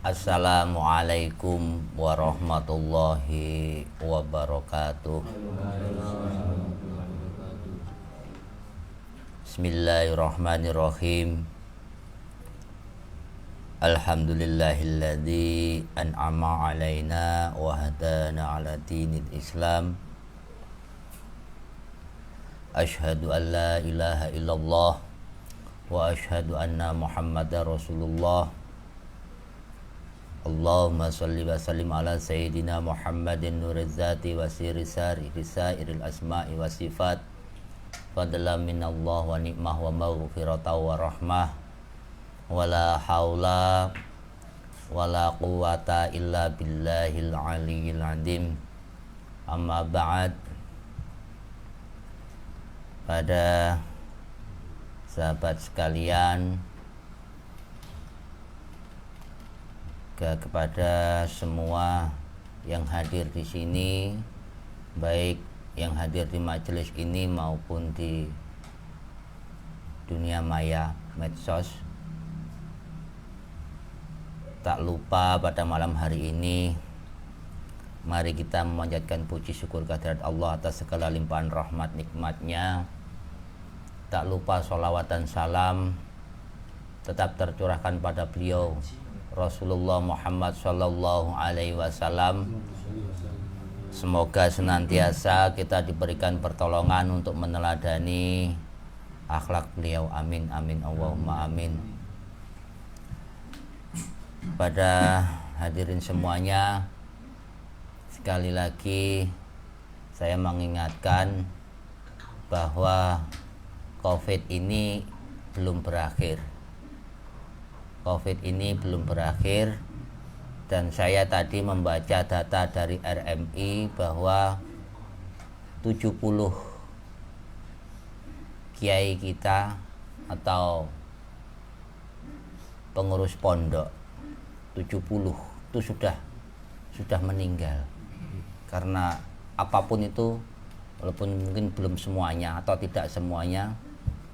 Assalamualaikum warahmatullahi wabarakatuh. Bismillahirrahmanirrahim. Alhamdulillahilladzi an'ama alaina wa hadana ala dinil Islam. Asyhadu an la ilaha illallah wa asyhadu anna Muhammadar Rasulullah. Allahumma salli wa sallim ala sayyidina Muhammadin nuriz zati wa sirri sari bisairil asma'i wa sifat fadlan minallah wa ni'mah wa maghfirata wa rahmah wa la hawla wa la quwata illa billahil aliyyil azim. Amma ba'd. Pada sahabat sekalian, kepada semua yang hadir di sini, baik yang hadir di majelis ini maupun di dunia maya medsos. Tak lupa pada malam hari ini, mari kita memanjatkan puji syukur kehadirat Allah atas segala limpahan rahmat nikmatnya. Tak lupa sholawat dan salam tetap tercurahkan pada beliau Rasulullah Muhammad sallallahu alaihi wasallam. Semoga senantiasa kita diberikan pertolongan untuk meneladani akhlak beliau. Amin amin Allahumma amin. Pada hadirin semuanya, sekali lagi saya mengingatkan bahwa COVID ini belum berakhir. COVID ini belum berakhir, dan saya tadi membaca data dari RMI bahwa 70 kiai kita atau pengurus pondok 70 itu sudah meninggal. Karena apapun itu, walaupun mungkin belum semuanya atau tidak semuanya,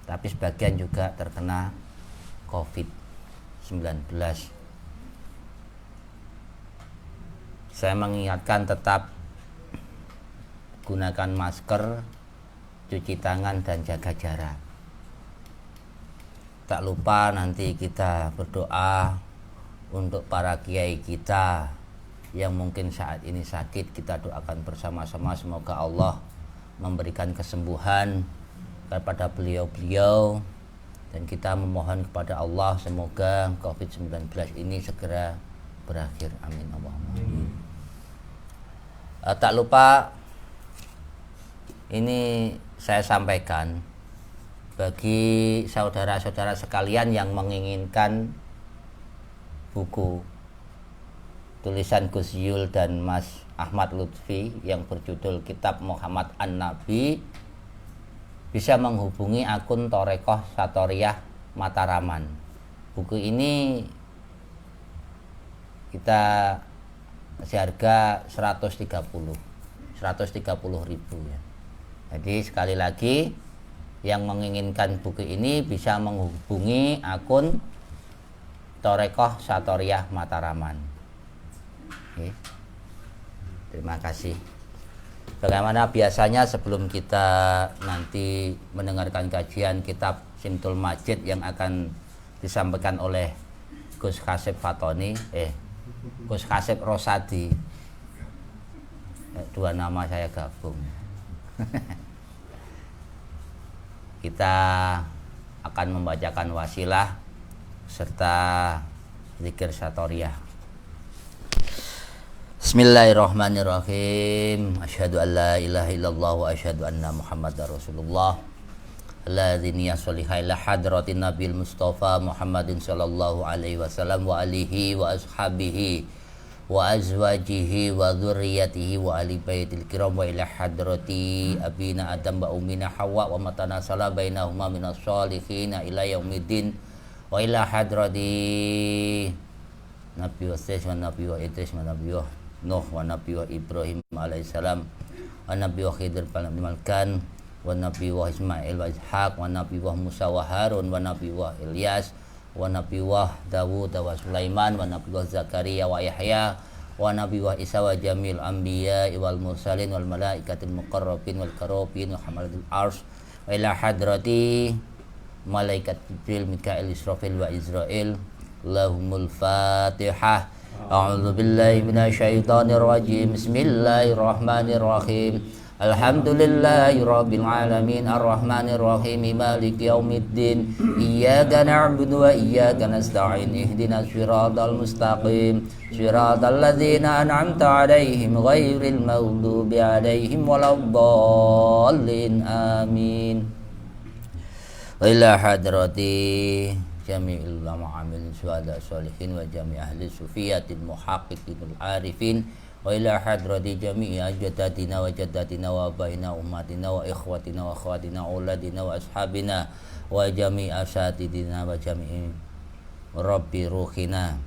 tapi sebagian juga terkena COVID-19. Saya mengingatkan tetap gunakan masker, cuci tangan, dan jaga jarak. Tak lupa nanti kita berdoa untuk para kiai kita yang mungkin saat ini sakit. Kita doakan bersama-sama semoga Allah memberikan kesembuhan kepada beliau-beliau, dan kita memohon kepada Allah semoga COVID-19 ini segera berakhir. Amin Allahumma amin. Tak lupa ini saya sampaikan bagi saudara-saudara sekalian yang menginginkan buku tulisan Gus Yul dan Mas Ahmad Lutfi yang berjudul Kitab Muhammad An-Nabi, bisa menghubungi akun Thorekoh Satoriyah Mataraman. Buku ini kita seharga 130.000 ya. Jadi sekali lagi yang menginginkan buku ini bisa menghubungi akun Thorekoh Satoriyah Mataraman. Oke. Terima kasih. Bagaimana biasanya sebelum kita nanti mendengarkan kajian kitab Simtul Majid yang akan disampaikan oleh Gus Kasib Fatoni, Gus Kasib Rosadi, dua nama saya gabung. Kita akan membacakan wasilah serta zikir Satoriyah. Bismillahirrahmanirrahim. Asyhadu an la ilaha illallah wa asyhadu anna Muhammadar Rasulullah. Alladzina yasholihai la hadratin Nabil Mustafa Muhammadin sallallahu alaihi wasallam wa alihi wa ashabihi wa azwajihi wa dzurriyyatihi wa ali baitil kiram wa ila hadrati abina Adam wa ummina Hawa wa matana sala bainahuma minas sholihin ila yaumiddin wa ila hadrati Nabi wa Nabi wa Idris wa Nabi wa Nuh wa Nabi wa Ibrahim alaihissalam wa Nabi wa Khidir wa Nabi wa Ismail wa Ishaq wa Nabi wa Musa wa Harun wa Nabi wa Ilyas wa nabiyullah Dawud wa Sulaiman wa nabiyullah Zakaria wa Yahya wa nabiyullah Isa wa jamil anbiya wal mursalin wal malaikatil muqarrabin wal karabin wa hamalatul ars wa ila hadrati malaikat Jibril Mikail Israfil wa Israil. Lahumul Fatihah. A'udzu billahi minasyaitonir rajim. Bismillahirrahmanirrahim. Alhamdulillahi rabbil alamin arrahmanir rahim maliki yaumiddin iyyaka na'budu wa iyyaka nasta'in ihdinas siratal mustaqim siratal ladzina an'amta 'alaihim ghairil maghdubi 'alaihim waladdallin amin. Wa ila hadrati jami'il ulama amilin syuhada sholihin wa jami' ahli sufiyatil muhaqqiqil arifin wa ila hadrati jami'i ajdatina wa jaddatina wa abaina ummatina wa ikhwatina wa akhwatina auladina wa ashabina wa jami'i asatidina wa jami'i rabbi ruhina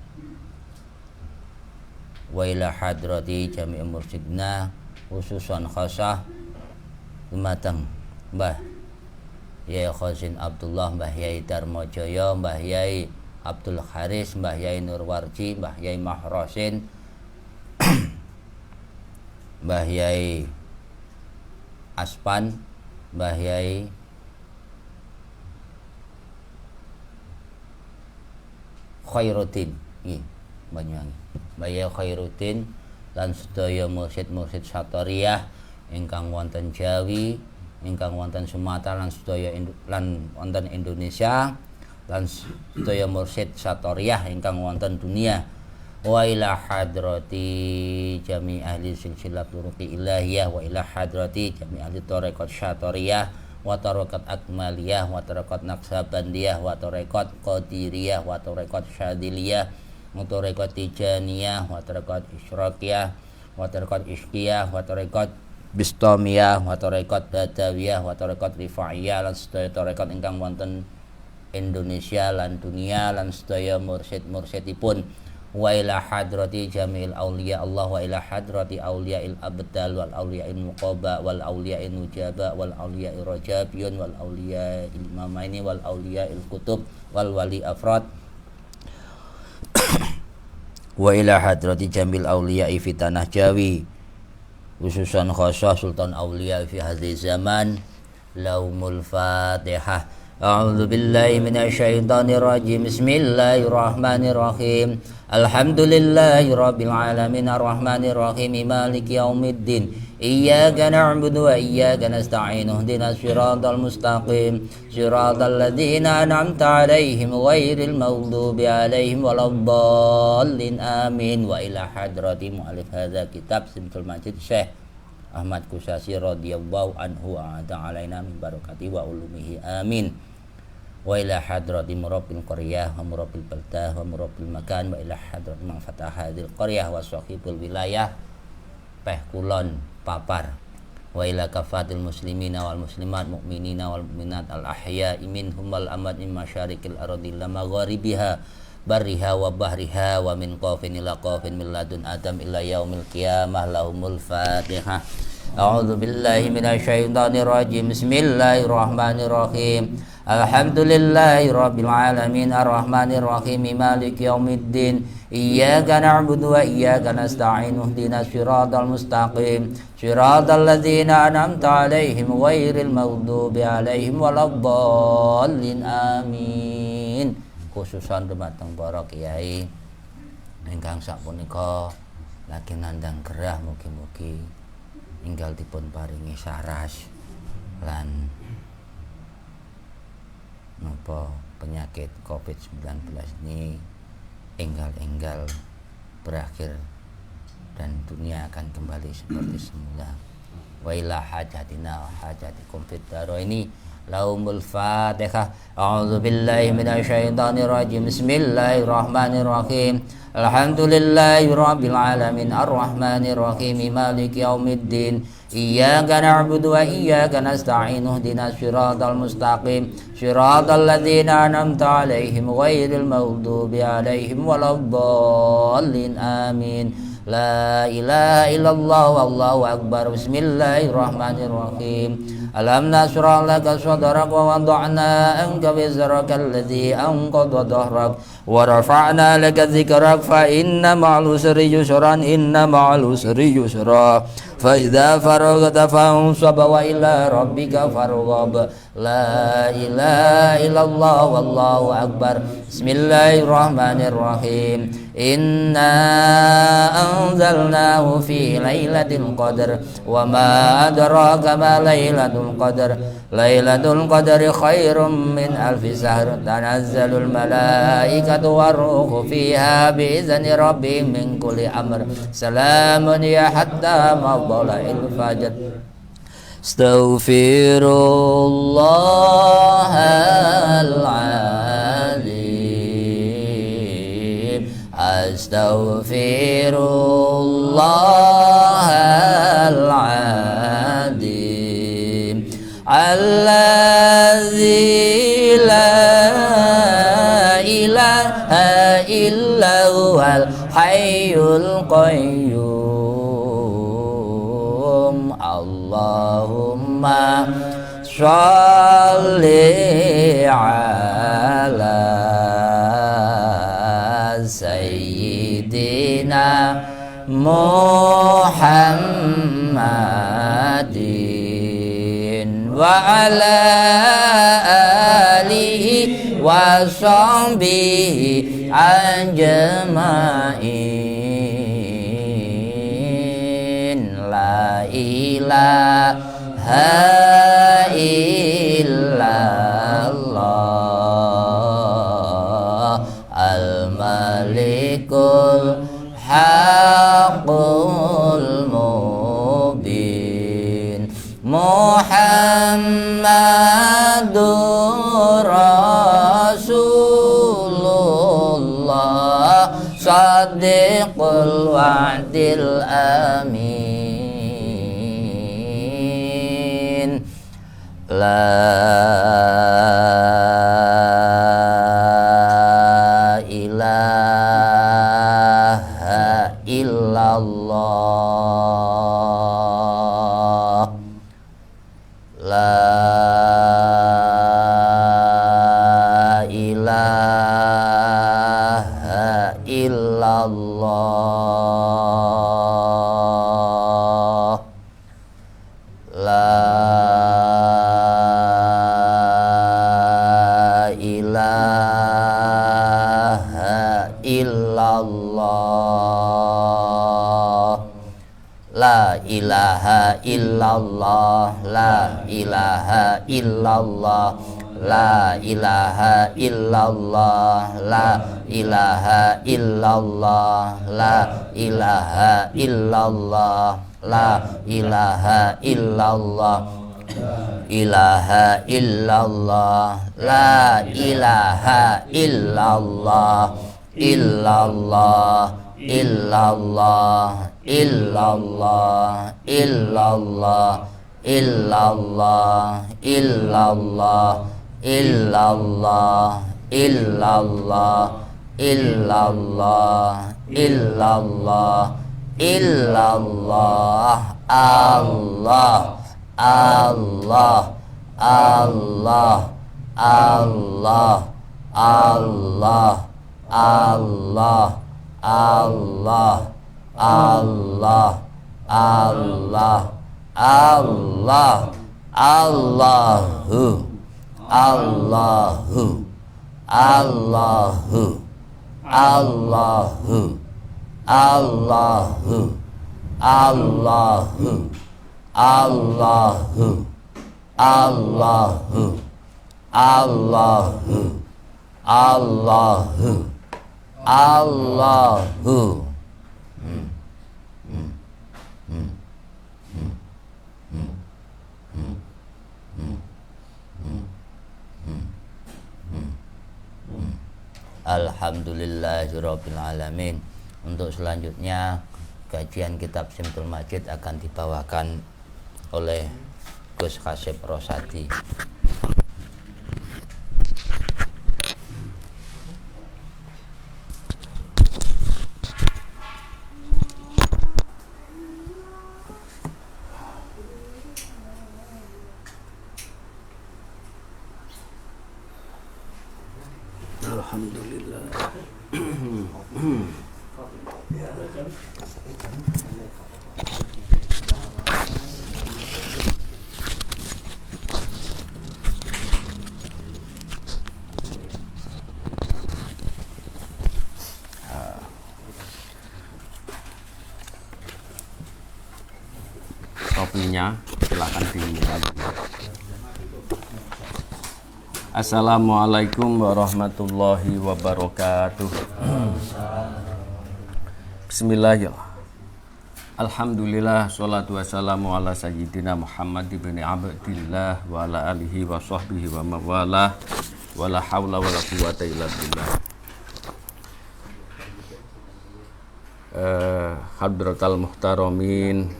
wa ila hadrati jami'i mursidina khususan khasah dumateng Mbah Yai Khazin Abdullah, Mbah Yai Darmajaya, Mbah Yai Abdul Haris, Mbah Yai Nurwarji, Mbah Yai Mahrosin, Mbah Yai Aspan, Mbah Yai Khairuddin, Banyuwangi, Mbah Yai Khairuddin lan sedaya mursid-mursid Satoriyah ingkang wonten Jawi, ingkang wonten Sumatera lan sedaya lan wonten Indonesia lan sedaya mursid Satoriyah ingkang wonten dunia. Wa ila hadrati jami ahli silsilah turuqi ilahiyah wa ila hadrati jami ahli tarekat Satoriyah wa tarekat akmaliyah wa tarekat naqsabandiyah wa tarekat qadiriyah wa tarekat syadiliyah wa tarekat tijaniyah wa tarekat isyraqiyah wa tarekat iskiyah wa tarekat bistomiyah wa tarekat badawiyah wa tarekat rifaiyah lan sedaya tarekat ingkang wonten Indonesia lan dunia lan sedaya mursid-mursidipun. Wa ila hadrati jamil auliya Allah wa ila hadrati auliyail abdal wal auliya'il muqaba wal auliya'in nujaba wal auliya'ir rajabiyun wal auliya'il mamaini wal auliya'il kutub wal wali afrad wa ila hadrati jamil auliya'i fi tanah Jawi khususan khasah sultan auliya fi hadhihi zaman. Lahumul Fatihah. A'udzu billahi minasyaitonir rajim. Bismillahirrahmanirrahim. Alhamdulillahi rabbil alamin arrahmanir rahim maliki yaumiddin iyyaka na'budu wa iyyaka nasta'in ihdinas siratal mustaqim siratal ladzina an'amta 'alaihim ghairil maghdubi 'alaihim waladdallin amin. Wa ila hadrati mu'allif hadza kitab Simtul Majid Syekh Ahmad Kusasi radhiyallahu anhu wa ta'alaina min barakati wa ulumihi amin. Wa ila hadrati murabbil qaryah wa murabbil baldah wa murabbil makan wa ila hadrati man fataha hadhil qaryah wa sahibul wilayah peh kulon papar wa ila kafatil muslimina wal muslimat mu'minina wal mu'minat al ahya'i minhum wal amad min masyarikil ardi la magharibiha barriha wa bahriha wa min qafin ila qafin min ladun adam ila yaumil qiyamah. Lahumul Fatihah. A'udzu billahi minasyaitonir rajim. Bismillahirrahmanirrahim. Alhamdulillahi rabbil alamin arrahmanir rahim maliki yaumiddin iyyaka na'budu wa iyyaka nasta'in ihdinas siratal mustaqim siratal ladzina an'amta 'alaihim ghairil maghdubi 'alaihim waladdallin amin. Khususan dumateng para kiai ingkang sapunika lagi nandhang gerah mugi-mugi enggal dipun paringi saras lan napa penyakit COVID-19 ini enggal-enggal berakhir dan dunia akan kembali seperti semula. Wa ila hajatina wa hajatikum fid daraini. Lahumul Fatihah. A'udzu billahi minasyaitonir rajim. Bismillahirrahmanirrahim. Alhamdulillahi rabbil alamin arrahmanir rahim maliki yaumiddin iyyaka na'budu wa iyyaka nasta'in ihdinas siratal mustaqim siratal ladzina an'amta 'alaihim ghairil maghdubi 'alaihim waladdallin amin. La ilaha illallah wallahu akbar. Bismillahirrahmanirrahim. Alam nashrah laka sadrak wa wada'na anka wizraka alladhi anqadha dhahrak wa rafa'na laka dzikrak fa inna ma'al usri yusran inna ma'al usri yusra fa idza faraghta fansab wa ila rabbika farghab la ilaha illallah wallahu akbar bismillahirrahmanirrahim inna anzalnahu fi lailatul qadr wa ma adraka ma lailatul qadr lailatul qadri khairum min alfi shahr tanazzalul malaikatu waruhu fiha bi'izni rabbihim min kulli amr salamun ya hatta matla'il fajr astaghfirullahal azim astaghfirullahal azim alladzi la ilaha illa huwal hayyul qayyum Allahumma sholli ala sayyidina Muhammadin wa ala alihi wa sahbihi ajma'in la ilaha illallah al-malikul haqqul mubin Muhammadur Rasulullah Shadiqul wa'dil amin La ilaha illallah La ilaha illallah La ilaha illallah La ilaha illallah La ilaha illallah La ilaha illallah La ilaha illallah La ilaha illallah La ilaha illallah ilaha illallah La ilaha illallah illallah illallah illallah illallah illallah illallah illallah illallah illallah illallah illallah Allah Allah Allah Allah Allah Allah Allah Allah Allah Allah Allahu Allahu Allahu Allahu Allahu Allahu Allahu Allahu Allahu Allahu Allahu Alhamdulillahirabbil alamin. Untuk selanjutnya kajian kitab Simtul Majid akan dibawakan oleh Gus Kasib Rosadi. Alhamdulillah. Topinya silakan dilihat. Assalamualaikum warahmatullahi wabarakatuh. Bismillahirrahmanirrahim. Alhamdulillah, sholatu wassalamu ala sayyidina Muhammad ibn Abdillah wa ala alihi wa sahbihi wa mawalah wa la hawla wa la quwata illa billah. Hadratal muhtaramin,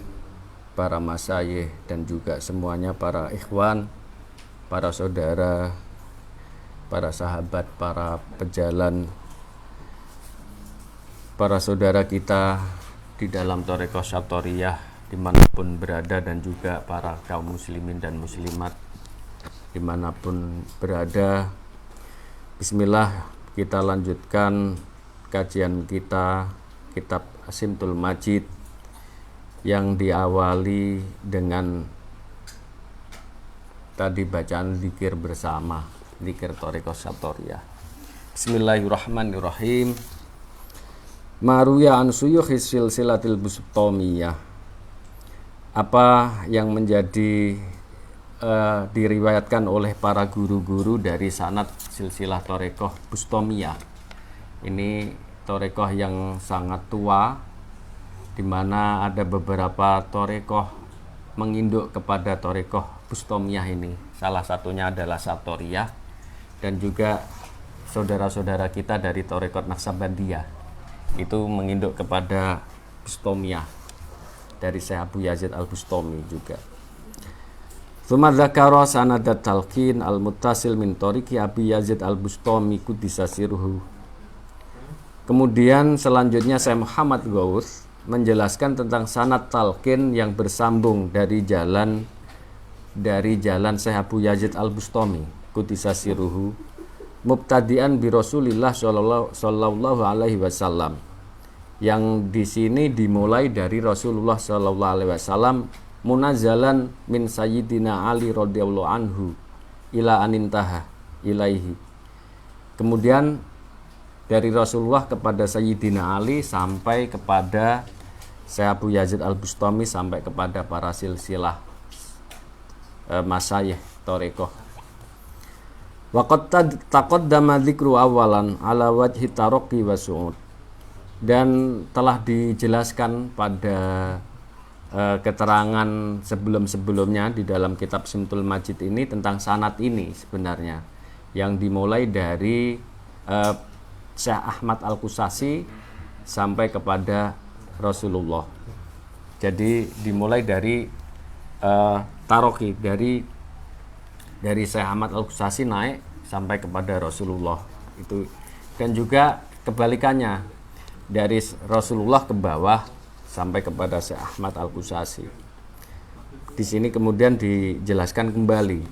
para masyayikh dan juga semuanya para ikhwan, para saudara, para sahabat, para pejalan, para saudara kita di dalam Thariqah Syathariyah dimanapun berada, dan juga para kaum muslimin dan muslimat dimanapun berada. Bismillah, kita lanjutkan kajian kita kitab Asimtul Majid yang diawali dengan tadi bacaan zikir bersama, zikir Thariqah Syathariyah. Bismillahirrahmanirrahim. Maruya an suyukhi silsilatil bustomiyah. Apa yang menjadi diriwayatkan oleh para guru-guru dari sanad silsilah Thariqah Bustomiyah. Ini Thariqah yang sangat tua, di mana ada beberapa Thariqah menginduk kepada Thariqah Bustomiyah ini. Salah satunya adalah Syathariyah, dan juga saudara-saudara kita dari Thariqah Naqsabandiyah itu menginduk kepada Bustomiyah dari Syekh Abu Yazid Al-Bustami juga. Tsumma dzakara sanadat talqin al-muttasil min tariqi Abi Yazid Al-Bustami quddisa sirruhu. Kemudian selanjutnya Syekh Muhammad Ghaus menjelaskan tentang sanad talqin yang bersambung dari jalan Syekh Abu Yazid Al-Bustami quddisa sirruhu, mubtadi'an bi Rasulillah sallallahu alaihi wasallam, yang di sini dimulai dari Rasulullah sallallahu alaihi wasallam, munazzalan min sayyidina Ali radhiyallahu anhu ila anintaha ilaihi. Kemudian dari Rasulullah kepada Sayyidina Ali sampai kepada Syekh Abu Yazid Al-Bustami, sampai kepada para silsilah masyayikh Thariqah. Waqad taqaddama dzikru awalan ala wajhi taraqi wa su'ud. Dan telah dijelaskan pada keterangan sebelum-sebelumnya di dalam kitab Simtul Majid ini tentang sanad ini sebenarnya, yang dimulai dari Syekh Ahmad Al-Qusasi sampai kepada Rasulullah. Jadi dimulai dari taraqi, dari Syekh Ahmad Al-Qusasi naik sampai kepada Rasulullah itu, dan juga kebalikannya dari Rasulullah ke bawah sampai kepada Syekh Ahmad Al-Qusasi. Di sini kemudian dijelaskan kembali,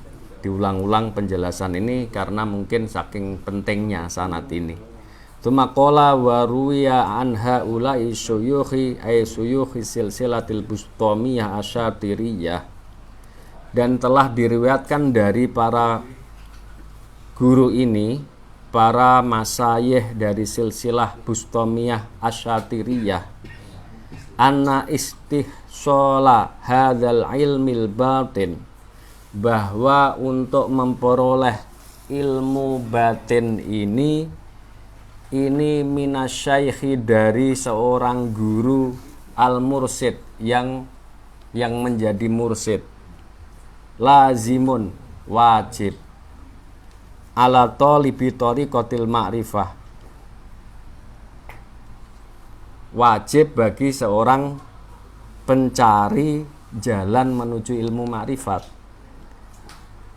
diulang-ulang penjelasan ini karena mungkin saking pentingnya sanad ini. Tsumma qala wa ruwiya an haula'i syuyukhi ay syuyukhi silsilatil bustomiyah asyatiriyah. Dan telah diriwayatkan dari para guru ini, para masyayikh dari silsilah Bustomiyah Asyatiriyah, anna istihsala hadzal ilmil batin, bahwa untuk memperoleh ilmu batin ini minasyaikhi, dari seorang guru al-mursid yang menjadi mursid, lazimun, wajib, ala talibi thariqatil ma'rifah, wajib bagi seorang pencari jalan menuju ilmu ma'rifat,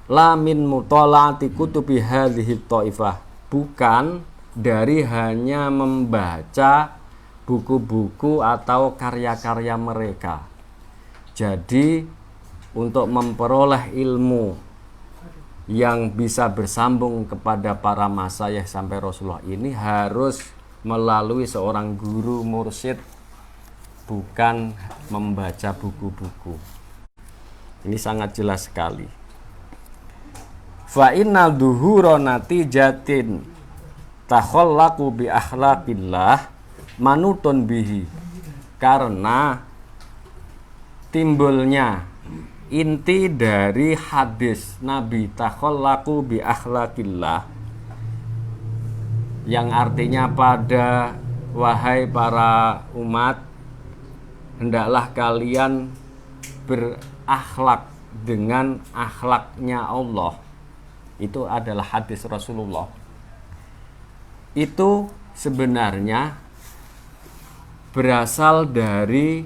la min mutalaati kutubi hadhihi ta'ifah, bukan dari hanya membaca buku-buku atau karya-karya mereka. Jadi untuk memperoleh ilmu yang bisa bersambung kepada para masyayikh sampai Rasulullah ini harus melalui seorang guru mursyid, bukan membaca buku-buku. Ini sangat jelas sekali. Fa inna dhuhura natijatin takhallaqu bi akhlaqillah manutun bihi. Karena timbulnya inti dari hadis Nabi takhallaqu bi akhlaqillah, yang artinya pada wahai para umat, hendaklah kalian berakhlak dengan akhlaknya Allah. Itu adalah hadis Rasulullah. Itu sebenarnya berasal dari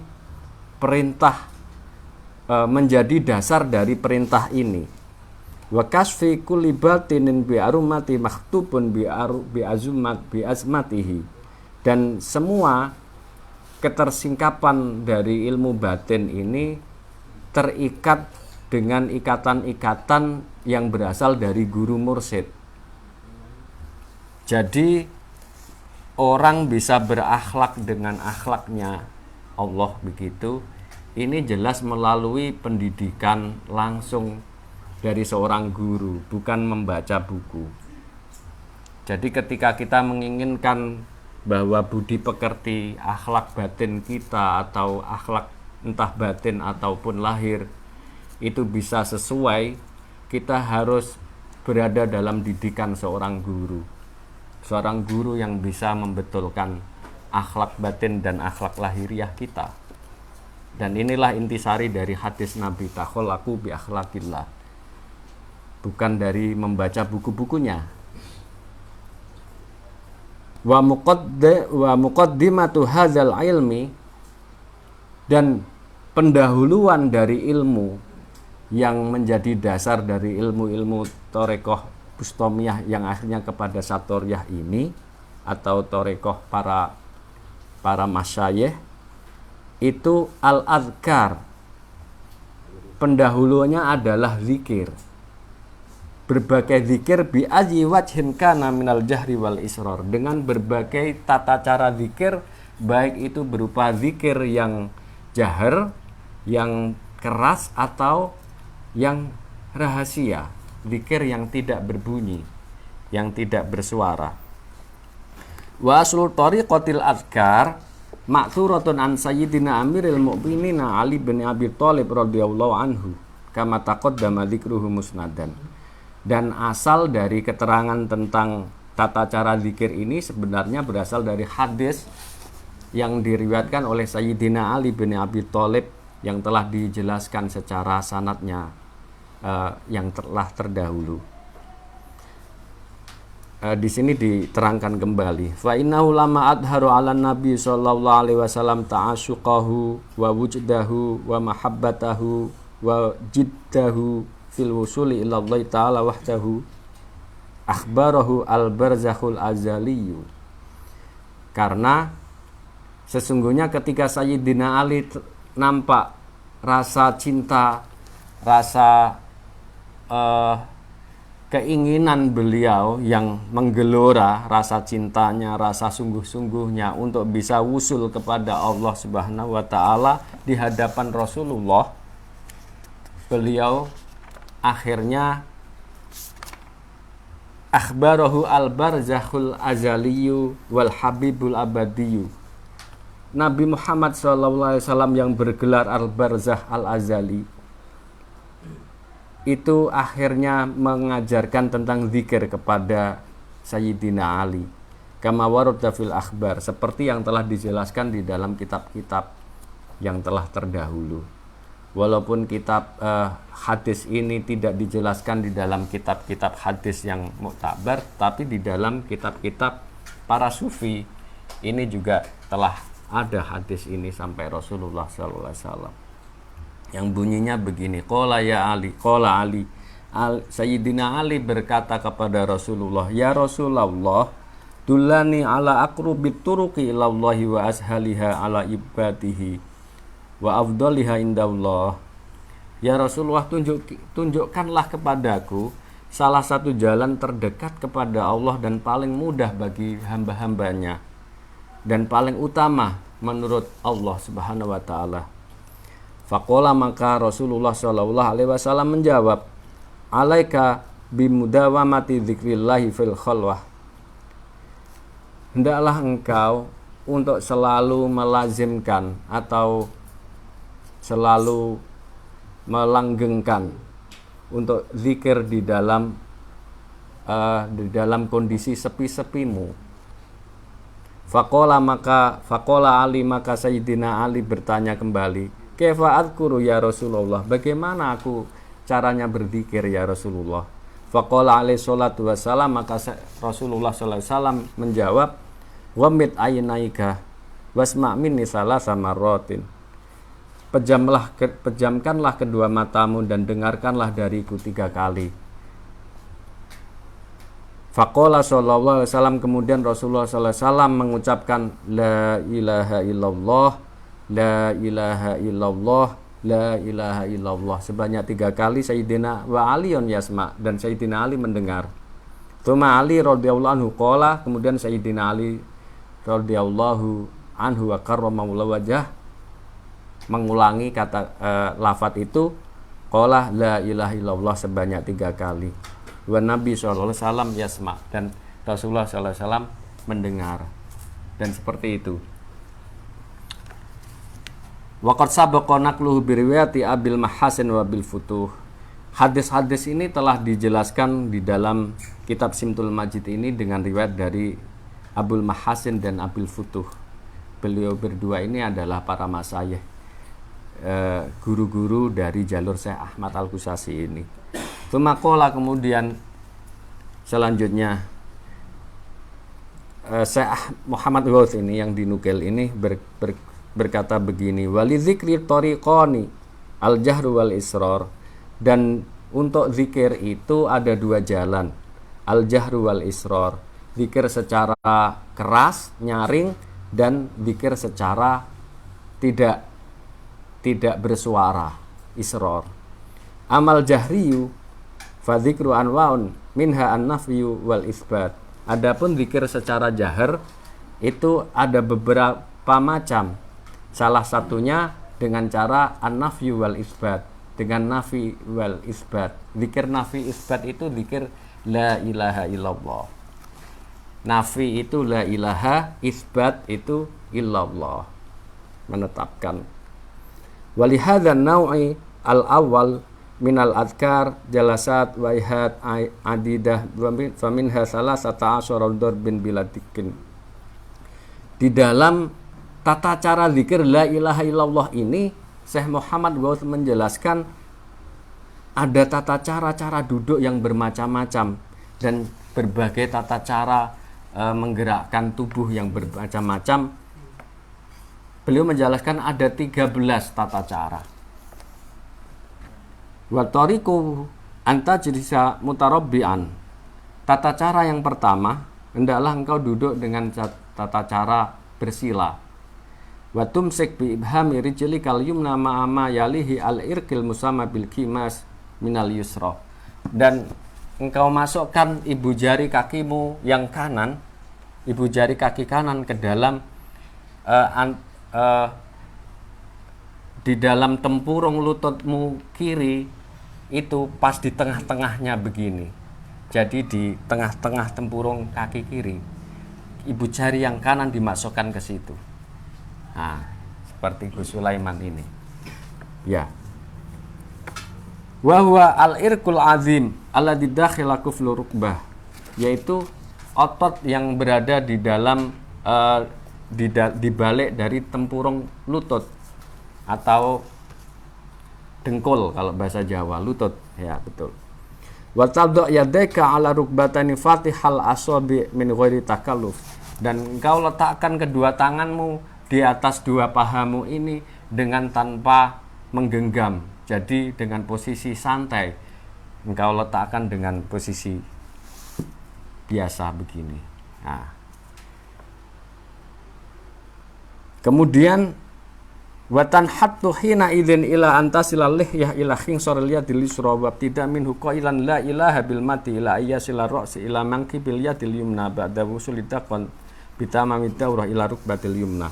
perintah, menjadi dasar dari perintah ini. Wa kasfi kulli batinin bi arumati makhtubun bi azmatihi. Dan semua ketersingkapan dari ilmu batin ini terikat dengan ikatan-ikatan yang berasal dari guru mursyid. Jadi orang bisa berakhlak dengan akhlaknya Allah begitu. Ini jelas melalui pendidikan langsung dari seorang guru, bukan membaca buku. Jadi ketika kita menginginkan bahwa budi pekerti, akhlak batin kita atau akhlak entah batin ataupun lahir itu bisa sesuai, kita harus berada dalam didikan seorang guru. Seorang guru yang bisa membetulkan akhlak batin dan akhlak lahiriah kita. Dan inilah intisari dari hadis Nabi takhallaqu bi akhlaqillah, bukan dari membaca buku-bukunya. Wa muqaddimatu hadzal ilmi, dan pendahuluan dari ilmu yang menjadi dasar dari ilmu-ilmu Thariqah Bustamiyah yang akhirnya kepada Satoriyah ini atau Thariqah para masyayikh, itu al-adhkar. Pendahulunya adalah zikir. Berbagai zikir bi aji wajhin kana minal jahri wal israr, dengan berbagai tata cara zikir, baik itu berupa zikir yang jahar, yang keras atau yang rahasia, zikir yang tidak berbunyi, yang tidak bersuara. Wa aslul tariqatil adhkar ma'thuratun an sayyidina amiril mu'minin Ali bin Abi Thalib radhiyallahu anhu kama taqaddama dzikruhu musnadan. Dan asal dari keterangan tentang tata cara zikir ini sebenarnya berasal dari hadis yang diriwayatkan oleh Sayyidina Ali bin Abi Thalib yang telah dijelaskan secara sanadnya yang telah terdahulu. Di sini diterangkan kembali. Fa innahu lama adharu 'ala nabi sallallahu alaihi wasallam ta'ashuqahu wa wujdahu wa mahabbatahu wa jiddahu fil wusuli ila Allah ta'ala wahdahu akhbarahu al-barzakhul azaliyu. Karena sesungguhnya ketika Sayyidina Ali nampak rasa cinta, rasa keinginan beliau yang menggelora, rasa cintanya, rasa sungguh-sungguhnya untuk bisa wusul kepada Allah Subhanahu wa taala di hadapan Rasulullah, beliau akhirnya akhbarahu al-barzakhul azaliyu wal habibul abadiyu. Nabi Muhammad SAW yang bergelar al-barzakh al-azali itu akhirnya mengajarkan tentang zikir kepada Sayyidina Ali kama warada fil akhbar, seperti yang telah dijelaskan di dalam kitab-kitab yang telah terdahulu. Walaupun kitab hadis ini tidak dijelaskan di dalam kitab-kitab hadis yang muktabar, tapi di dalam kitab-kitab para sufi ini juga telah ada hadis ini sampai Rasulullah SAW. Yang bunyinya begini, qala ya Ali, qala Ali, Sayyidina Ali berkata kepada Rasulullah, ya Rasulullah, dullani ala aqrubit turuqi ilallahi wa ashaliha ala ibadihi wa afdaliha indallah. Ya Rasulullah, tunjukkanlah kepadaku salah satu jalan terdekat kepada Allah dan paling mudah bagi hamba-hambanya dan paling utama menurut Allah Subhanahu wa taala. Faqala, maka Rasulullah sallallahu alaihi wasallam menjawab, alaika bimudawamati dzikrillahi fil khalwah. Hendaklah engkau untuk selalu melazimkan atau selalu melanggengkan untuk zikir di dalam kondisi sepi-sepimu. Faqala Ali, maka Sayyidina Ali bertanya kembali, kaifa adhkuru ya Rasulullah, bagaimana aku caranya berzikir ya Rasulullah? Faqala alaihi salatu wassalam, maka Rasulullah sallallahu alaihi wasallam menjawab, wamit aynaika wasma' minni salasa marratin. Pejamkanlah kedua matamu dan dengarkanlah dariku 3 kali. Faqala sallallahu alaihi wasallam, kemudian Rasulullah sallallahu alaihi wasallam mengucapkan la ilaha illallah, la ilaha illallah, la ilaha illallah sebanyak 3 kali. Sayyidina wa Aliun yasma, dan Sayyidina Ali mendengar. Tsumma Ali radhiyallahu anhu qala, kemudian Sayyidina Ali radhiyallahu anhu wa karramallahu wajah mengulangi kata lafaz itu, qala la ilaha illallah sebanyak 3 kali. Wa Nabi sallallahu alaihi wasallam yasma, dan Rasulullah sallallahu alaihi wasallam mendengar. Dan seperti itu. Wa qad sabaqa naqluhu bi riwayati Abil Mahasin wa bil Futuh. Hadis-hadis ini telah dijelaskan di dalam kitab Simtul Majid ini dengan riwayat dari Abul Mahasin dan Abil Futuh. Beliau berdua ini adalah para masyayikh, guru-guru dari jalur Syekh Ahmad Al-Qusasi ini. Tumakola, kemudian selanjutnya Syekh Muhammad Ghaus ini yang dinukil ini berkata begini, walizikri tariqani al-jahru wal israr, dan untuk zikir itu ada 2 jalan, al-jahru wal israr, zikir secara keras, nyaring, dan zikir secara tidak bersuara, israr. Amal jahriyu fa dzikru anwaun minha an-nafyu wal isbat. Adapun zikir secara jahar itu ada beberapa macam. Salah satunya dengan cara an-nafyu wal isbat, dengan nafi wal isbat. Zikir nafi isbat itu zikir la ilaha illallah. Nafi itu la ilaha, isbat itu illallah, menetapkan. Walihadzan nau'i al-awwal minal adkar jalasat wa ihad adidah wa minha salasata asyara darbin bila dikin. Di dalam tata cara zikir la ilaha illallah ini, Syekh Muhammad Ghaus menjelaskan ada tata cara duduk yang bermacam-macam dan berbagai tata cara menggerakkan tubuh yang bermacam-macam. Beliau menjelaskan ada 13 tata cara. Wa tariqu anta jilisa mutarabbian. Tata cara yang pertama, hendaklah engkau duduk dengan tata cara bersila. Wa tumsik bi ibhami rijlikal yumna ma'ama yalihi al-irqil musamma bil kimas minal yusra. Dan engkau masukkan ibu jari kakimu yang kanan, ibu jari kaki kanan ke dalam di dalam tempurung lututmu kiri, itu pas di tengah-tengahnya begini. Jadi di tengah-tengah tempurung kaki kiri, ibu jari yang kanan dimasukkan ke situ. Nah, seperti Gus Sulaiman ini. Ya. Wa huwa al-irqul azim alladzi dakhila kuflu rukbah, yaitu otot yang berada di dalam di balik dari tempurung lutut atau dengkul kalau bahasa Jawa, lutut, ya betul. Wa tadha yadaika ala rukbatani fatihal asabi min ghairi takalluf, dan engkau letakkan kedua tanganmu di atas 2 pahamu ini dengan tanpa menggenggam. Jadi dengan posisi santai, engkau letakkan dengan posisi biasa begini. Nah. Kemudian Watan hattu hina idzin ila antasilal lihyah ila khinsar liyadil yusra wa tidak minhu qailan la ilaha bil mati ila ayyasil ra'si ila manqibil yadil yumna ba'da wusul taqwan bitamamid daurah ila rukbatil yumna.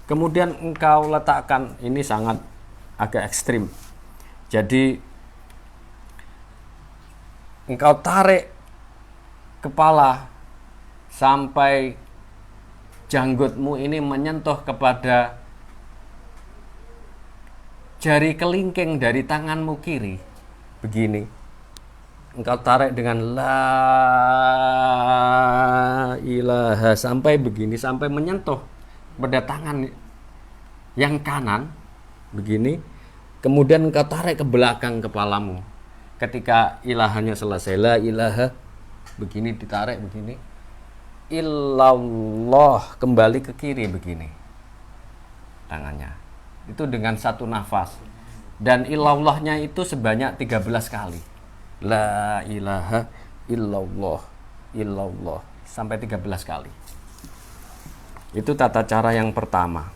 Kemudian engkau letakkan, ini sangat agak ekstrim. Jadi engkau tarik kepala sampai janggutmu ini menyentuh kepada jari kelingking dari tanganmu kiri, begini. Engkau tarik dengan la ilaha sampai begini, sampai menyentuh pada tangan yang kanan, begini. Kemudian engkau tarik ke belakang kepalamu. Ketika ilahanya selesai, la ilaha, begini ditarik begini. Illallah, kembali ke kiri begini tangannya. Itu dengan satu nafas, dan illallahnya itu sebanyak 13 kali. La ilaha illallah, illallah, sampai 13 kali. Itu tata cara yang pertama.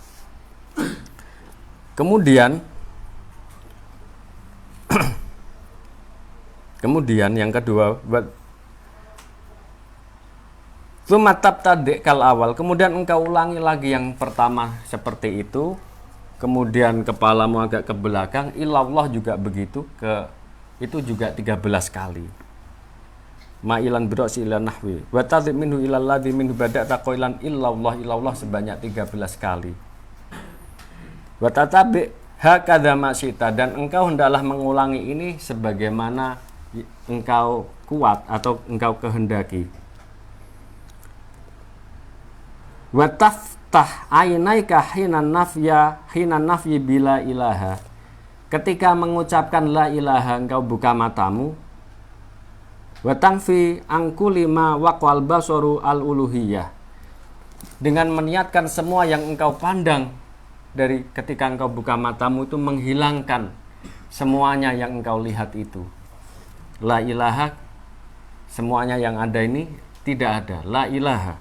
Kemudian yang kedua, Sumatab tadi kal awal. Kemudian engkau ulangi lagi yang pertama seperti itu. Kemudian kepalamu agak ke belakang. Ilallah juga begitu, itu juga 13 kali. Ma'ilan biroksi ila nahwi. Wa tadhib minhu ilal ladhi minhu bada'ta qailan illallah sebanyak 13 kali. Wa tatabi hakadha masyita, dan engkau hendaklah mengulangi ini sebagaimana engkau kuat atau engkau kehendaki. Wa taftah ainaika hinan nafyi bila ilaha. Ketika mengucapkan la ilaha, engkau buka matamu. Wa tangfi angkuli ma waqal basaru al uluhiyah. Dengan meniatkan semua yang engkau pandang dari ketika engkau buka matamu itu menghilangkan semuanya yang engkau lihat itu. La ilaha, semuanya yang ada ini tidak ada. La ilaha.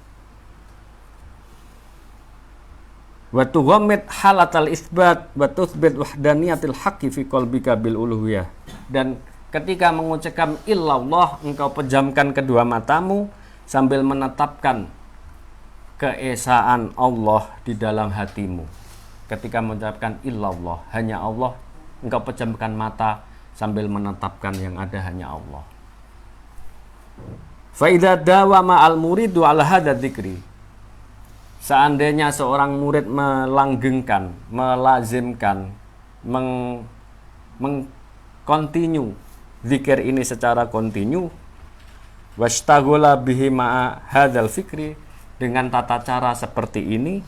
Wa tughammid halatal isbat wa tuthbit wahdaniyatil haqqi fi qalbika bil uluhiyah. Dan ketika mengucapkan illallah, engkau pejamkan kedua matamu sambil menetapkan keesaan Allah di dalam hatimu. Ketika mengucapkan illallah, hanya Allah, engkau pejamkan mata sambil menetapkan yang ada hanya Allah. Fa idza dawama al muridu ala hadza dzikri. Seandainya seorang murid melanggengkan, melazimkan, mengkontinu zikir ini secara kontinu, wastaghala bihi ma'a hadzal fikri, dengan tata cara seperti ini,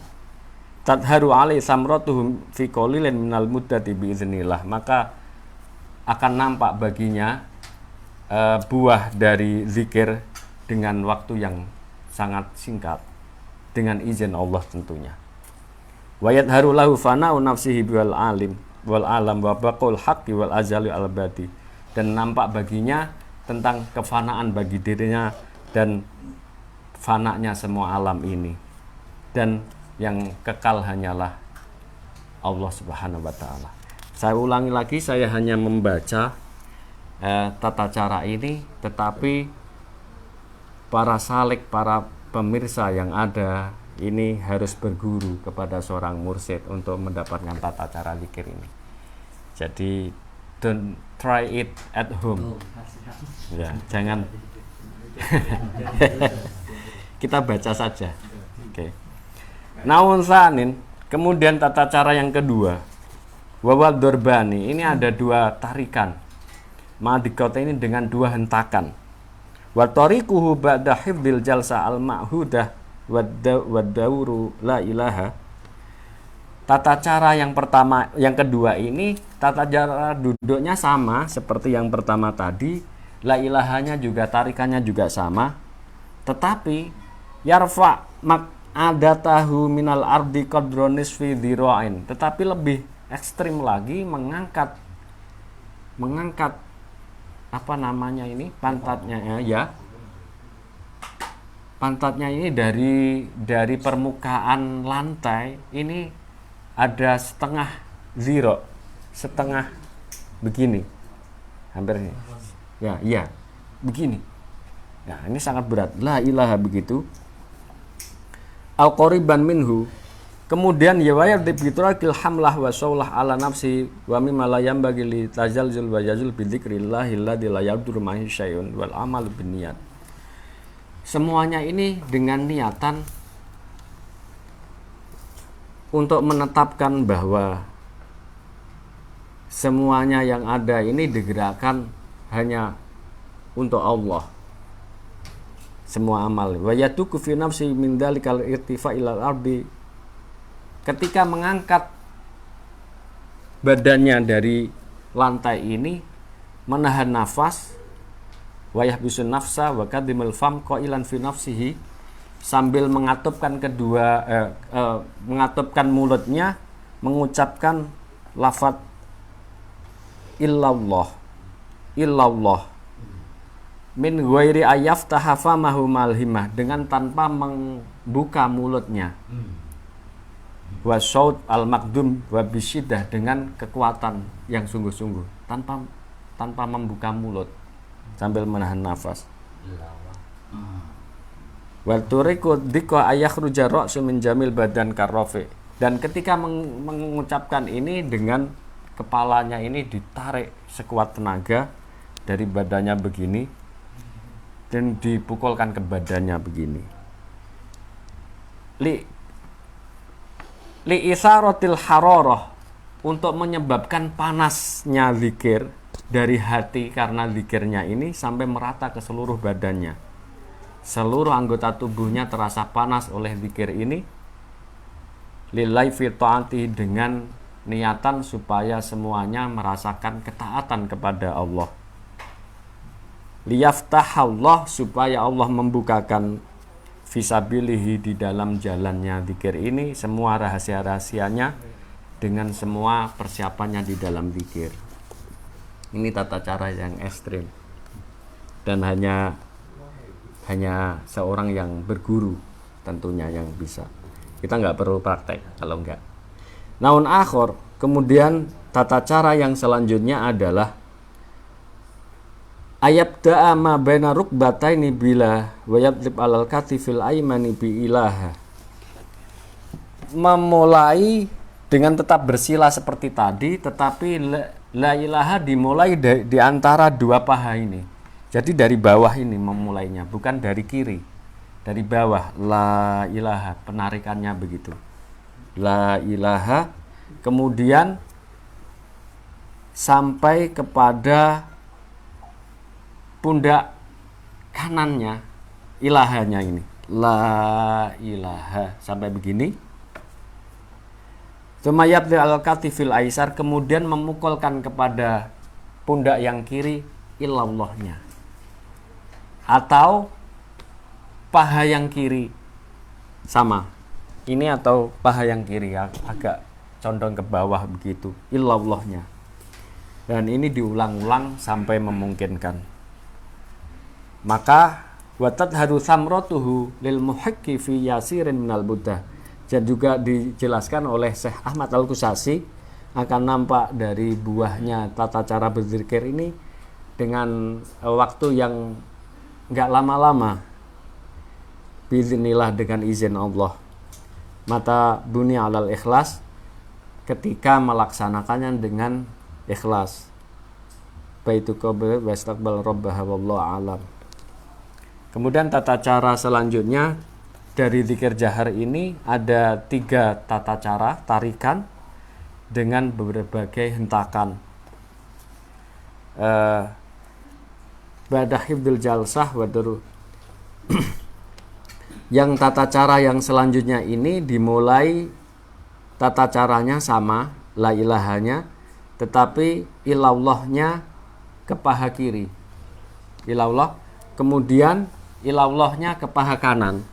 tadharu alai samratuhum fi qalilin minal muddati biiznillah, maka akan nampak baginya buah dari zikir dengan waktu yang sangat singkat, dengan izin Allah tentunya. Wa yadharu lahu fana'u nafsihi wal alim wal alam wa baqul haqqi wal azali al badi, dan nampak baginya tentang kefanaan bagi dirinya dan fananya semua alam ini, dan yang kekal hanyalah Allah Subhanahu wa taala. Saya ulangi lagi, saya hanya membaca tata cara ini, tetapi para salik, para pemirsa yang ada ini harus berguru kepada seorang mursyid untuk mendapatkan tata cara zikir ini. Jadi don't try it at home. Ya, jangan kita baca saja. Oke. Naun sanin, kemudian tata cara yang kedua, wawal dorbani, ini ada dua tarikan. Madikot ini dengan dua hentakan. Wa tariquhu ba'da hifdzil jalsa al-ma'hudah wa dauru la ilaha. Tata cara yang pertama, yang kedua ini tata cara duduknya sama seperti yang pertama tadi. La ilahanya juga, tarikannya juga sama. Tetapi yarfa maq'adatahu minal ardi qadronis fi dhira'in. Tetapi lebih ekstrim lagi, mengangkat apa namanya ini, pantatnya ya. Pantatnya ini dari permukaan lantai ini ada setengah zero, setengah begini, hampir ini. Ya, iya, begini. Nah, ini sangat berat. La ilaha begitu. Al-qariban minhu. Kemudian ya wayar dibiturakil hamlah wa saulah ala nafsi wa mimma la yanbaghi li tazalzul wa yazul bi dzikrillah alladzi la yadur ma'i syai'un wal amal binniyat. Semuanya ini dengan niatan untuk menetapkan bahwa semuanya yang ada ini digerakkan hanya untuk Allah. Semua amal. Wa yatuku fi nafsi min dalikal irtifa ilal ardi. Ketika mengangkat badannya dari lantai ini, menahan nafas, wa yahbisun nafsa wa kadimul fam qailan fi nafsihi, sambil mengatupkan mengatupkan mulutnya, mengucapkan lafaz illallah min ghairi ayaftaha famahu malhimah, dengan tanpa membuka mulutnya, wa syaut al makdum wa bisyiddah, dengan kekuatan yang sungguh-sungguh, tanpa membuka mulut sambil menahan nafas. Wa turiku dzikra ayakhruja ra'su min jamil badan karrafi, dan ketika mengucapkan ini dengan kepalanya ini ditarik sekuat tenaga dari badannya begini dan dipukulkan ke badannya begini. Li isaratil hararah, untuk menyebabkan panasnya zikir dari hati karena zikirnya ini sampai merata ke seluruh badannya. Seluruh anggota tubuhnya terasa panas oleh zikir ini. Lillahi fi ta'ati, dengan niatan supaya semuanya merasakan ketaatan kepada Allah. Liyaftahallah, supaya Allah membukakan fisabilihi, di dalam jalannya zikir ini, semua rahasia-rahasianya dengan semua persiapannya di dalam zikir. Ini tata cara yang ekstrim dan hanya seorang yang berguru tentunya yang bisa. Kita nggak perlu praktek kalau nggak. Naun akhor, kemudian tata cara yang selanjutnya adalah ayabda'a ma baina rukbataini bila wa yadlib alal katifil aymani bi ilaha. Memulai dengan tetap bersila seperti tadi, tetapi la ilaha dimulai di antara dua paha ini. Jadi dari bawah ini memulainya, bukan dari kiri. Dari bawah, la ilaha, penarikannya begitu. La ilaha, kemudian sampai kepada pundak kanannya, ilahanya ini, la ilaha, sampai begini. Sumayabdi al-katifil aisar, kemudian memukulkan kepada pundak yang kiri, illallahnya, atau paha yang kiri, sama ini, atau paha yang kiri agak condong ke bawah begitu, illallahnya. Dan ini diulang-ulang sampai memungkinkan. Maka watat haru samrotuhu lil muhiqqi fi yasirin minal buddha. Dan juga dijelaskan oleh Syekh Ahmad Al-Qusasi, akan nampak dari buahnya tata cara berzikir ini dengan waktu yang enggak lama-lama, biiznillah, dengan izin Allah. Mata buni alal ikhlas, ketika melaksanakannya dengan ikhlas. Baitu qabl wa istaqbal rabbaha wallahu alam. Kemudian tata cara selanjutnya dari zikir jahar ini ada 3 tata cara tarikan dengan berbagai hentakan. Ba'da hifdzil jalsah wa duru. Yang tata cara yang selanjutnya ini dimulai tata caranya sama, la ilahanya, tetapi ilallahnya ke paha kiri. Ilallah, kemudian ilallahnya ke paha kanan.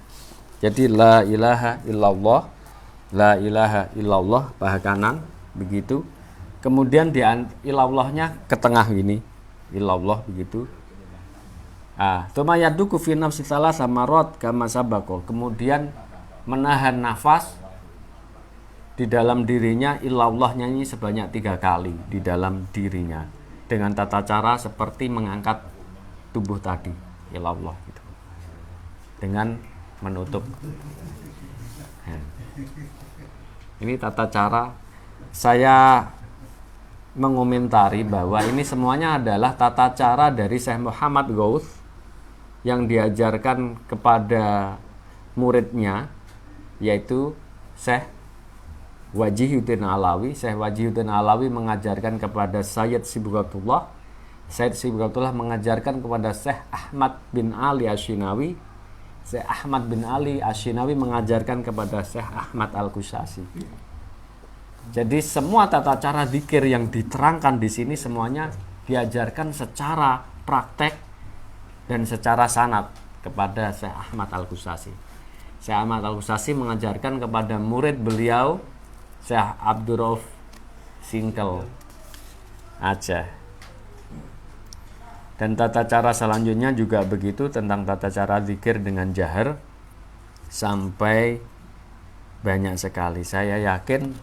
Jadi la ilaha illallah, la ilaha illallah, paha kanan begitu. Kemudian ilallahnya ke tengah ini, illallah begitu. Tsumma yaduku fi nafsi salasa marrat kama sabaqo. Kemudian menahan nafas di dalam dirinya illallah nyanyi sebanyak 3 kali di dalam dirinya dengan tata cara seperti mengangkat tubuh tadi illallah gitu. Dengan menutup. Ini tata cara. Saya mengomentari bahwa ini semuanya adalah tata cara dari Syekh Muhammad Ghaus yang diajarkan kepada muridnya, yaitu Syekh Wajihuddin Alawi. Syekh Wajihuddin Alawi mengajarkan kepada Sayyid Sibghatullah. Sayyid Sibghatullah mengajarkan kepada Syekh Ahmad bin Ali Asyinawi. Syekh Ahmad bin Ali Asyinawi mengajarkan kepada Syekh Ahmad Al-Qusasi. Jadi semua tata cara zikir yang diterangkan di sini semuanya diajarkan secara praktek dan secara sanad kepada Syekh Ahmad Al-Qusasi. Syekh Ahmad Al-Qusasi mengajarkan kepada murid beliau Syekh Abdurrauf Singkel Aceh. Dan tata cara selanjutnya juga begitu, tentang tata cara zikir dengan jahar sampai banyak sekali. Saya yakin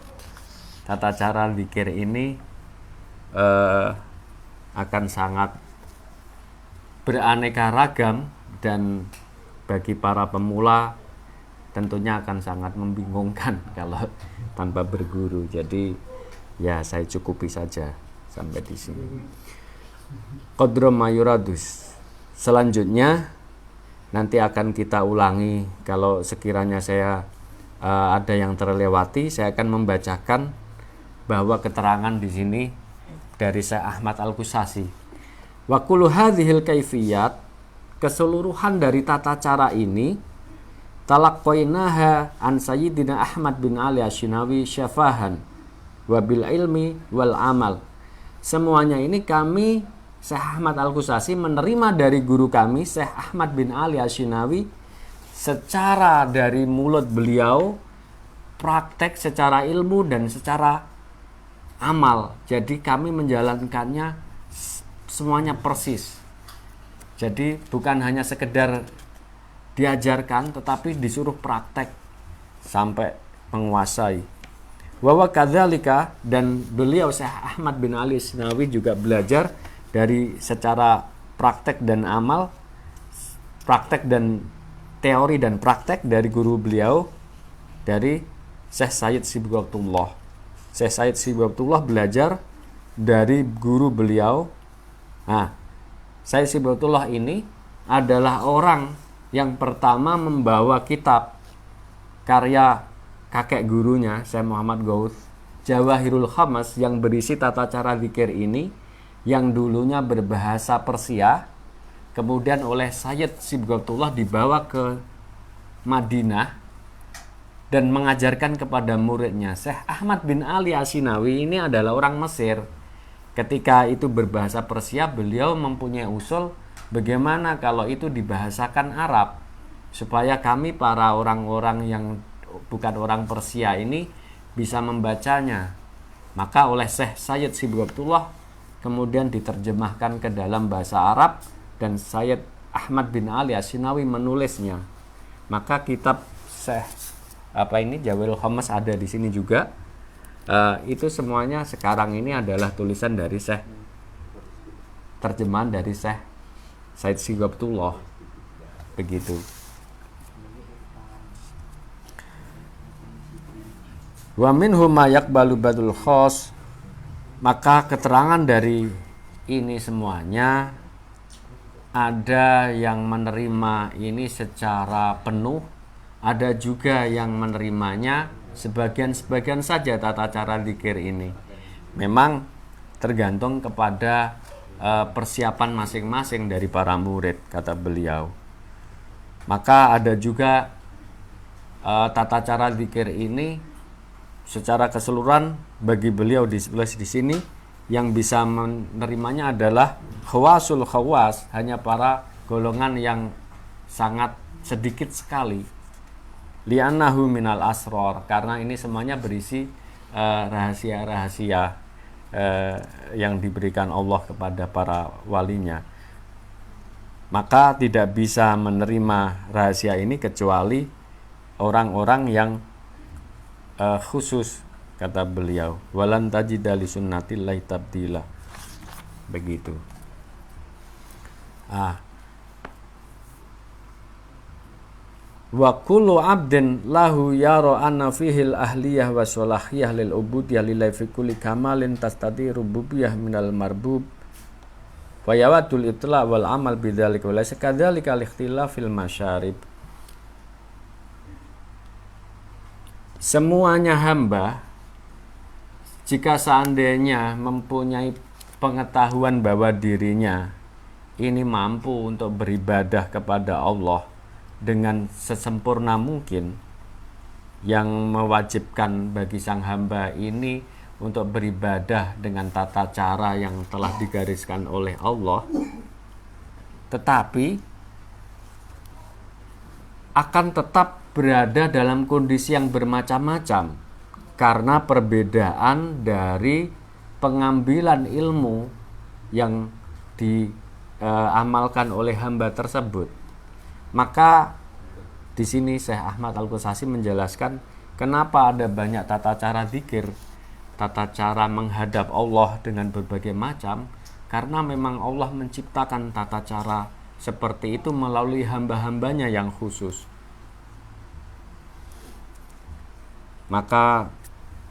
tata cara zikir ini akan sangat beraneka ragam dan bagi para pemula tentunya akan sangat membingungkan kalau tanpa berguru. Jadi ya saya cukupi saja sampai di sini. Qadra mayuradus. Selanjutnya nanti akan kita ulangi. Kalau sekiranya saya ada yang terlewati, saya akan membacakan bahwa keterangan di sini dari Syekh Ahmad Al-Qusasi. Wa kullu hadhil kaifiyat, keseluruhan dari tata cara ini talaqqainaha an Sayyidina Ahmad bin Ali Asyinawi syafahan wa bil ilmi wal amal. Semuanya ini kami Syekh Ahmad Al-Qusasi menerima dari guru kami Syekh Ahmad bin Ali Asyinawi secara dari mulut beliau, praktek secara ilmu dan secara amal. Jadi kami menjalankannya semuanya persis. Jadi bukan hanya sekedar diajarkan tetapi disuruh praktek sampai menguasai. Wa kadzalika, dan beliau Syekh Ahmad bin Ali Asyinawi juga belajar dari secara praktek dan amal, praktek dan teori dan praktek dari guru beliau, dari Syekh Sayyid Sibghatullah. Syekh Sayyid Sibghatullah belajar dari guru beliau. Nah, Syekh Sibghatullah ini adalah orang yang pertama membawa kitab karya kakek gurunya Syekh Muhammad Ghaus, Jawahirul Khamas, yang berisi tata cara zikir ini, yang dulunya berbahasa Persia, kemudian oleh Sayyid Sibghatullah dibawa ke Madinah dan mengajarkan kepada muridnya. Syekh Ahmad bin Ali Asyinawi ini adalah orang Mesir. Ketika itu berbahasa Persia, beliau mempunyai usul bagaimana kalau itu dibahasakan Arab, supaya kami para orang-orang yang bukan orang Persia ini bisa membacanya. Maka oleh Syekh Sayyid Sibghatullah kemudian diterjemahkan ke dalam bahasa Arab dan Sayyid Ahmad bin Ali Asyinawi menulisnya. Maka kitab Syekh Jawahirul Khamas ada di sini juga. Itu semuanya sekarang ini adalah tulisan dari Syekh, terjemahan dari Syekh Sayyid Sibghatullah. Begitu. Wa minhum ma yaqbalu badul khos. Maka keterangan dari ini semuanya, ada yang menerima ini secara penuh, ada juga yang menerimanya sebagian-sebagian saja tata cara zikir ini. Memang tergantung kepada persiapan masing-masing dari para murid, kata beliau. Maka ada juga tata cara zikir ini secara keseluruhan bagi beliau ditulis di sini, yang bisa menerimanya adalah khawasul khawas, hanya para golongan yang sangat sedikit sekali. Li'annahu minal asror, karena ini semuanya berisi rahasia-rahasia yang diberikan Allah kepada para walinya. Maka tidak bisa menerima rahasia ini kecuali orang-orang yang khusus, kata beliau, walan tajida li sunnatillahi tabdila. Begitu. Wa kullu abdin lahu yara anna fihil ahliyah wa salahiyah lil ubudiyah lillahi fi kulli kamalin tastati rububiyah minal marbub wa yawadul itla' wal amal bidzalika wa laysa kadzalika al-ikhtilaf fil masyarib. Semuanya hamba, jika seandainya mempunyai pengetahuan bahwa dirinya ini mampu untuk beribadah kepada Allah dengan sesempurna mungkin, yang mewajibkan bagi sang hamba ini untuk beribadah dengan tata cara yang telah digariskan oleh Allah, tetapi akan tetap berada dalam kondisi yang bermacam-macam karena perbedaan dari pengambilan ilmu yang diamalkan oleh hamba tersebut. Maka di sini Syekh Ahmad Al-Qusasi menjelaskan kenapa ada banyak tata cara zikir, tata cara menghadap Allah dengan berbagai macam, karena memang Allah menciptakan tata cara seperti itu melalui hamba-hambanya yang khusus. Maka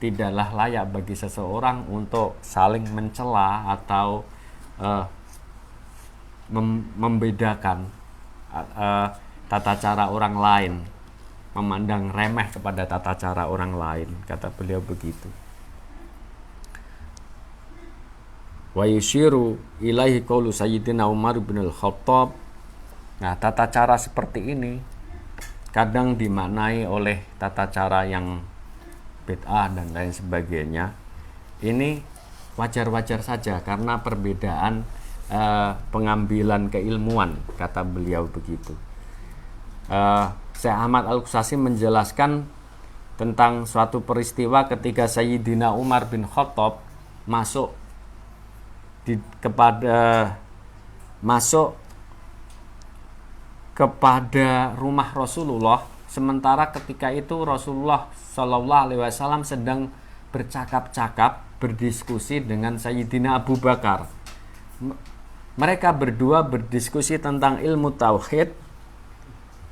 tidaklah layak bagi seseorang untuk saling mencela atau membedakan tata cara orang lain, memandang remeh kepada tata cara orang lain, kata beliau begitu. Wa yushiru ilaihi qaulu sayyidina Umar bin Al-Khattab. Nah, tata cara seperti ini kadang dimaknai oleh tata cara yang bid'ah dan lain sebagainya. Ini wajar-wajar saja karena perbedaan pengambilan keilmuan, kata beliau begitu. Syekh Ahmad Al-Qusasi menjelaskan tentang suatu peristiwa ketika Sayyidina Umar bin Khattab masuk kepada rumah Rasulullah, sementara ketika itu Rasulullah Shallallahu Alaihi Wasallam sedang bercakap-cakap, berdiskusi dengan Sayyidina Abu Bakar. Mereka berdua berdiskusi tentang ilmu tauhid.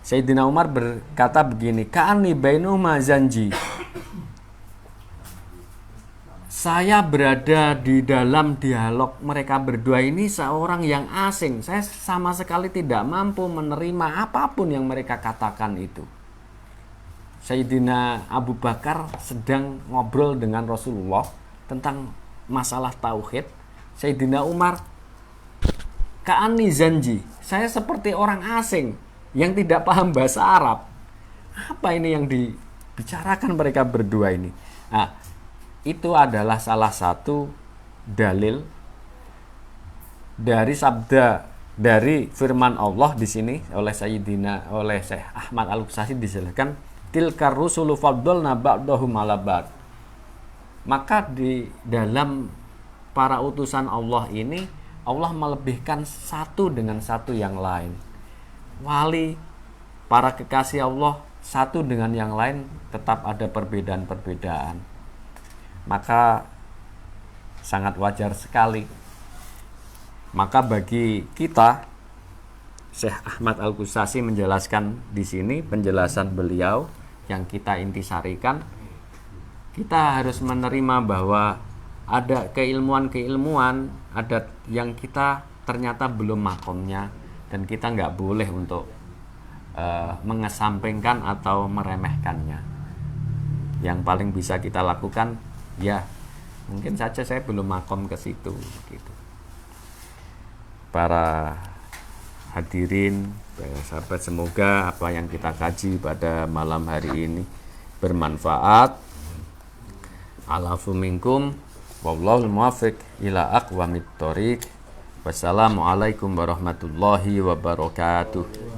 Sayyidina Umar berkata begini, ka'ani bainuma zanji. Saya berada di dalam dialog mereka berdua ini seorang yang asing. Saya sama sekali tidak mampu menerima apapun yang mereka katakan itu. Sayyidina Abu Bakar sedang ngobrol dengan Rasulullah tentang masalah tauhid. Sayyidina Umar, ka'ani zanji. Saya seperti orang asing yang tidak paham bahasa Arab. Apa ini yang dibicarakan mereka berdua ini? Nah, itu adalah salah satu dalil dari sabda, dari firman Allah di sini oleh Syekh Ahmad Al-Qusasi dijelaskan, tilkar rusulu faddalna ba'dahum ala ba'd. Maka di dalam para utusan Allah ini, Allah melebihkan satu dengan satu yang lain. Wali, para kekasih Allah, satu dengan yang lain tetap ada perbedaan-perbedaan. Maka sangat wajar sekali. Maka bagi kita, Syekh Ahmad Al-Qusasi menjelaskan di sini penjelasan beliau yang kita intisarikan, kita harus menerima bahwa ada keilmuan-keilmuan, ada yang kita ternyata belum makomnya, dan kita nggak boleh untuk mengesampingkan atau meremehkannya. Yang paling bisa kita lakukan, ya mungkin saja saya belum makom ke situ gitu. Para hadirin, para sahabat, semoga apa yang kita kaji pada malam hari ini bermanfaat. Alafu minkum wallahul muwaffiq ila aqwamit thoriq. Wassalamualaikum warahmatullahi wabarakatuh.